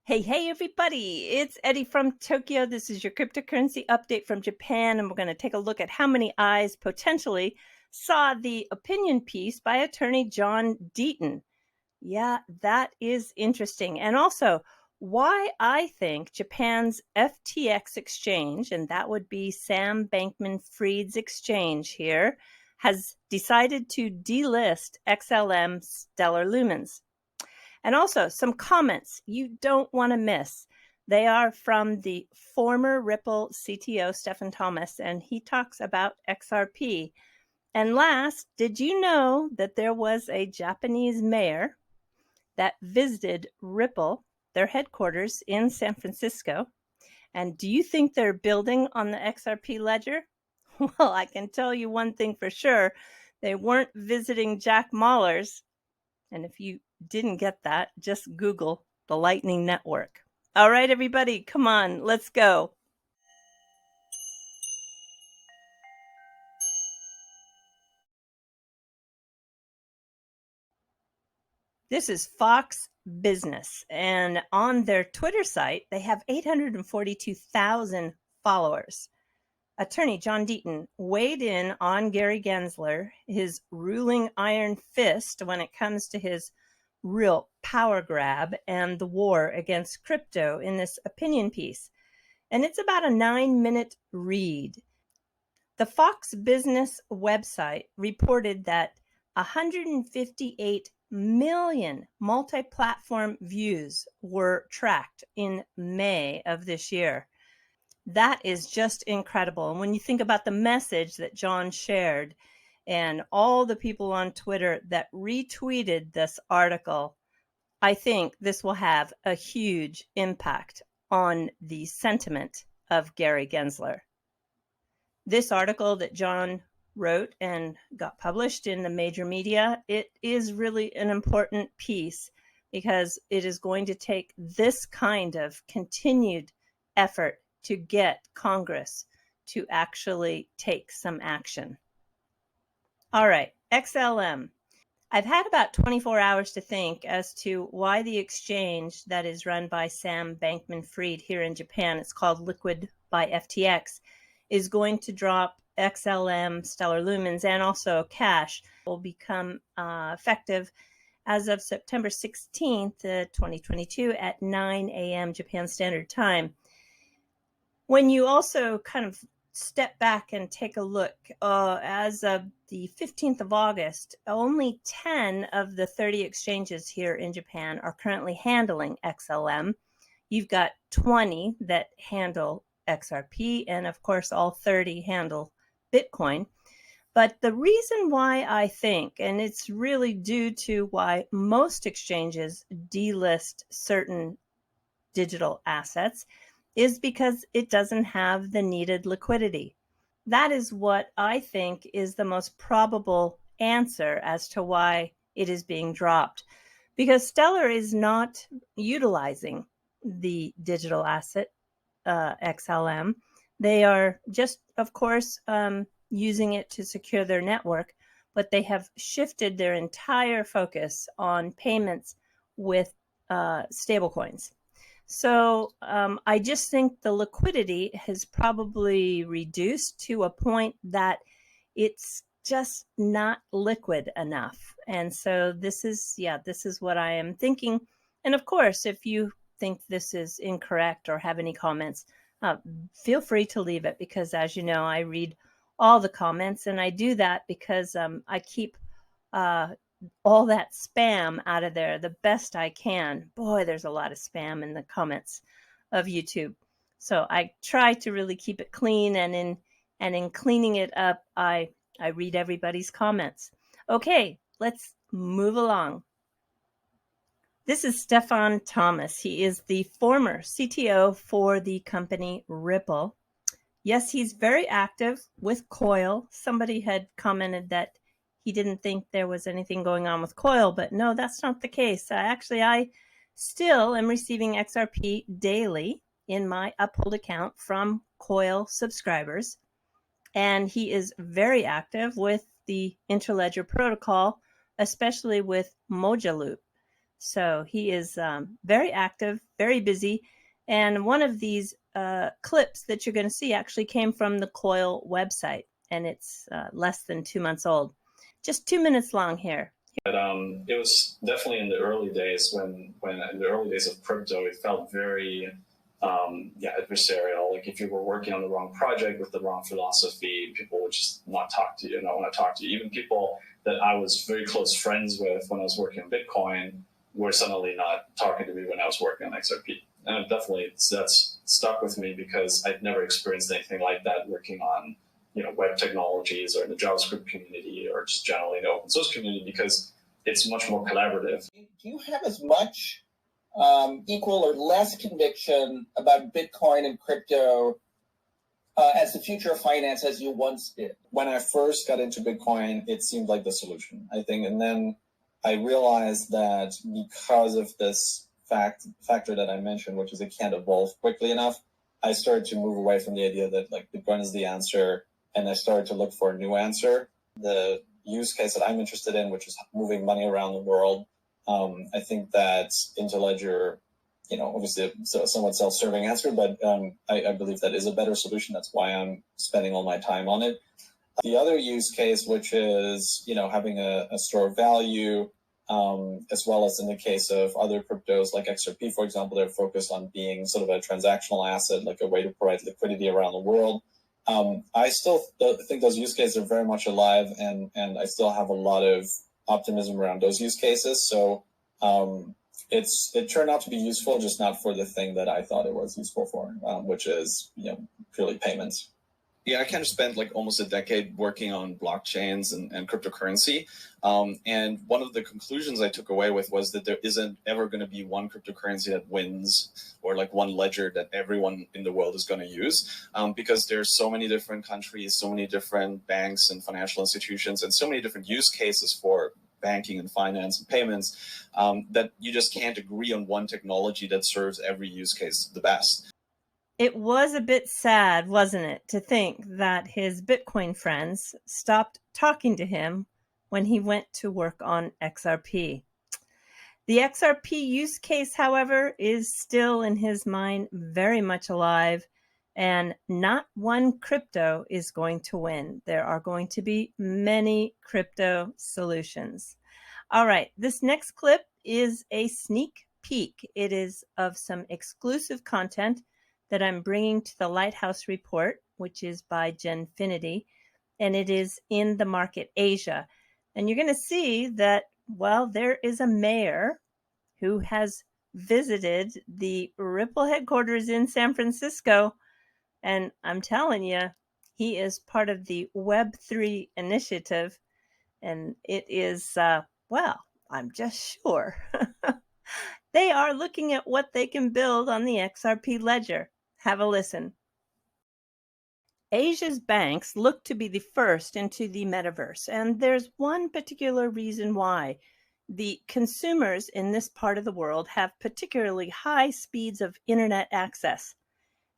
Hey, everybody. It's Eddie from Tokyo. This is your cryptocurrency update from Japan, and we're going to take a look at how many eyes potentially saw the opinion piece by attorney John Deaton. Yeah, that is interesting. And also, why I think Japan's FTX exchange, and that would be Sam Bankman-Fried's exchange here, has decided to delist XLM Stellar Lumens. And also some comments you don't want to miss. They are from the former Ripple CTO, Stefan Thomas, and he talks about XRP. And last, did you know that there was a Japanese mayor that visited Ripple, their headquarters in San Francisco? And do you think they're building on the XRP ledger? Well, I can tell you one thing for sure. They weren't visiting Jack Mallers. And if you didn't get that, just Google the Lightning Network. All right, everybody, come on, let's go. This is Fox Business, and on their Twitter site, they have 842,000 followers. Attorney John Deaton weighed in on Gary Gensler, his ruling iron fist when it comes to his real power grab and the war against crypto in this opinion piece. And it's about a 9-minute read. The Fox Business website reported that 158 million multi-platform views were tracked in May of this year. That is just incredible. And when you think about the message that John shared and all the people on Twitter that retweeted this article, I think this will have a huge impact on the sentiment of Gary Gensler. This article that John wrote and got published in the major media, it is really an important piece because it is going to take this kind of continued effort to get Congress to actually take some action. All right, XLM. I've had about 24 hours to think as to why the exchange that is run by Sam Bankman-Fried here in Japan, it's called Liquid by FTX, is going to drop XLM, Stellar Lumens, and also Cash will become effective as of September 16th, 2022 at 9 a.m. Japan Standard Time. When you also kind of step back and take a look, as of the 15th of August, only 10 of the 30 exchanges here in Japan are currently handling XLM. You've got 20 that handle XRP, and of course, all 30 handle Bitcoin. But the reason why I think, and it's really due to why most exchanges delist certain digital assets, is because it doesn't have the needed liquidity. That is what I think is the most probable answer as to why it is being dropped. Because Stellar is not utilizing the digital asset, XLM. They are just, of course, using it to secure their network, but they have shifted their entire focus on payments with stablecoins. So I just think the liquidity has probably reduced to a point that it's just not liquid enough. And so this is what I am thinking. And of course, if you think this is incorrect or have any comments, feel free to leave it, because as you know, I read all the comments, and I do that because I keep all that spam out of there the best I can. Boy, there's a lot of spam in the comments of YouTube. So I try to really keep it clean, and in cleaning it up, I read everybody's comments. Okay, let's move along. This is Stefan Thomas. He is the former CTO for the company Ripple. Yes, he's very active with Coil. Somebody had commented that he didn't think there was anything going on with Coil, but no, that's not the case. Actually, I still am receiving XRP daily in my Uphold account from Coil subscribers. And he is very active with the Interledger protocol, especially with Mojaloop. So he is very active, very busy. And one of these clips that you're going to see actually came from the Coil website, and it's less than 2 months old. Just 2 minutes long here. But it was definitely in the early days when in the early days of crypto, it felt very adversarial. Like if you were working on the wrong project with the wrong philosophy, people would just not talk to you, not want to talk to you. Even people that I was very close friends with when I was working on Bitcoin were suddenly not talking to me when I was working on XRP. And definitely that's stuck with me because I'd never experienced anything like that working on web technologies or in the JavaScript community or just generally in the open source community, because it's much more collaborative. Do you have as much equal or less conviction about Bitcoin and crypto as the future of finance as you once did? When I first got into Bitcoin, it seemed like the solution, I think. And then I realized that because of this factor that I mentioned, which is it can't evolve quickly enough, I started to move away from the idea that like Bitcoin is the answer, and I started to look for a new answer. The use case that I'm interested in, which is moving money around the world, I think that Interledger, obviously it's a somewhat self-serving answer, but I believe that is a better solution. That's why I'm spending all my time on it. The other use case, which is, having a store of value, as well as in the case of other cryptos like XRP, for example, they're focused on being sort of a transactional asset, like a way to provide liquidity around the world. I still think those use cases are very much alive, and I still have a lot of optimism around those use cases. So it turned out to be useful, just not for the thing that I thought it was useful for, which is purely payments. Yeah, I kind of spent like almost a decade working on blockchains and cryptocurrency. And one of the conclusions I took away with was that there isn't ever going to be one cryptocurrency that wins, or like one ledger that everyone in the world is going to use, because there's so many different countries, so many different banks and financial institutions, and so many different use cases for banking and finance and payments, that you just can't agree on one technology that serves every use case the best. It was a bit sad, wasn't it, to think that his Bitcoin friends stopped talking to him when he went to work on XRP. The XRP use case, however, is still in his mind very much alive, and not one crypto is going to win. There are going to be many crypto solutions. All right, this next clip is a sneak peek. It is of some exclusive content that I'm bringing to the Lighthouse Report, which is by Genfinity, and it is in the market Asia. And you're going to see that, well, there is a mayor who has visited the Ripple headquarters in San Francisco, and I'm telling you, he is part of the Web3 initiative, and it is, well, I'm just sure. They are looking at what they can build on the XRP ledger. Have a listen. Asia's banks look to be the first into the metaverse, and there's one particular reason why. The consumers in this part of the world have particularly high speeds of internet access.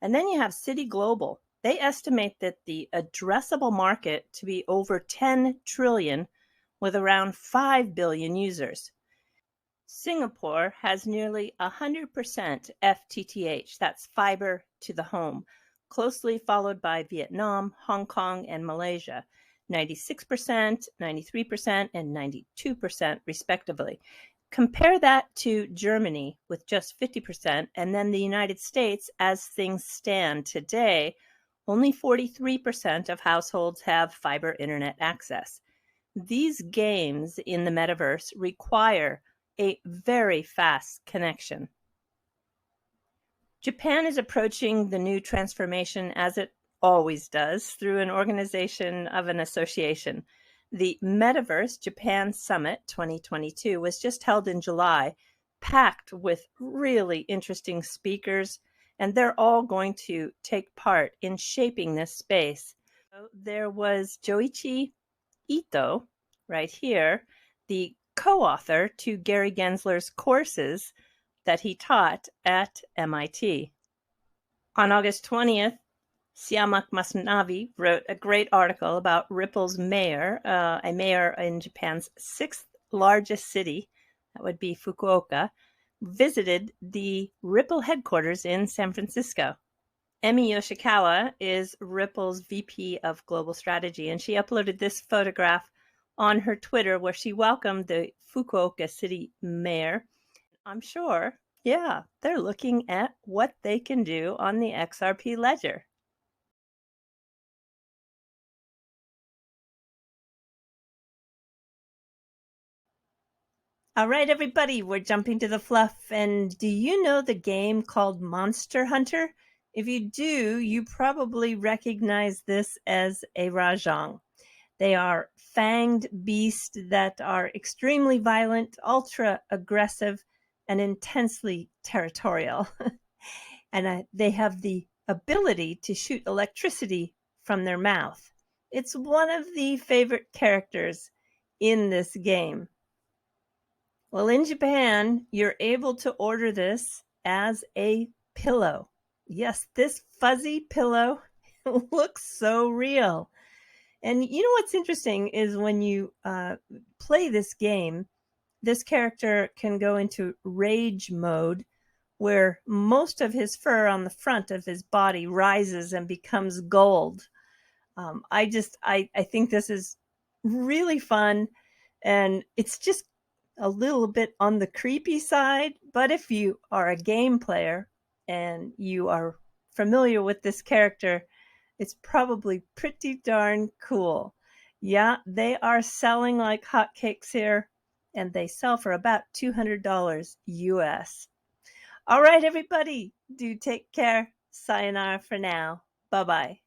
And then you have Citi Global. They estimate that the addressable market to be over 10 trillion with around 5 billion users. Singapore has nearly 100% FTTH, that's fiber to the home, closely followed by Vietnam, Hong Kong, and Malaysia, 96%, 93%, and 92% respectively. Compare that to Germany with just 50%, and then the United States, as things stand today, only 43% of households have fiber internet access. These games in the metaverse require a very fast connection. Japan is approaching the new transformation as it always does through an organization of an association. The Metaverse Japan Summit 2022 was just held in July, packed with really interesting speakers, and they're all going to take part in shaping this space. So there was Joichi Ito, right here, the co-author to Gary Gensler's courses that he taught at MIT. On August 20th, Siamak Masnavi wrote a great article about Ripple's mayor, a mayor in Japan's 6th largest city, that would be Fukuoka, visited the Ripple headquarters in San Francisco. Emi Yoshikawa is Ripple's VP of Global Strategy, and she uploaded this photograph on her Twitter where she welcomed the Fukuoka city mayor. I'm sure, yeah, they're looking at what they can do on the XRP ledger. All right, everybody, we're jumping to the fluff. And do you know the game called Monster Hunter? If you do, you probably recognize this as a Rajang. They are fanged beasts that are extremely violent, ultra aggressive, and intensely territorial. And they have the ability to shoot electricity from their mouth. It's one of the favorite characters in this game. Well, in Japan, you're able to order this as a pillow. Yes, this fuzzy pillow looks so real. And you know what's interesting is when you play this game, this character can go into rage mode where most of his fur on the front of his body rises and becomes gold. I think this is really fun, and it's just a little bit on the creepy side, but if you are a game player and you are familiar with this character, it's probably pretty darn cool. Yeah, they are selling like hotcakes here, and they sell for about $200 US. All right, everybody, do take care. Sayonara for now. Bye-bye.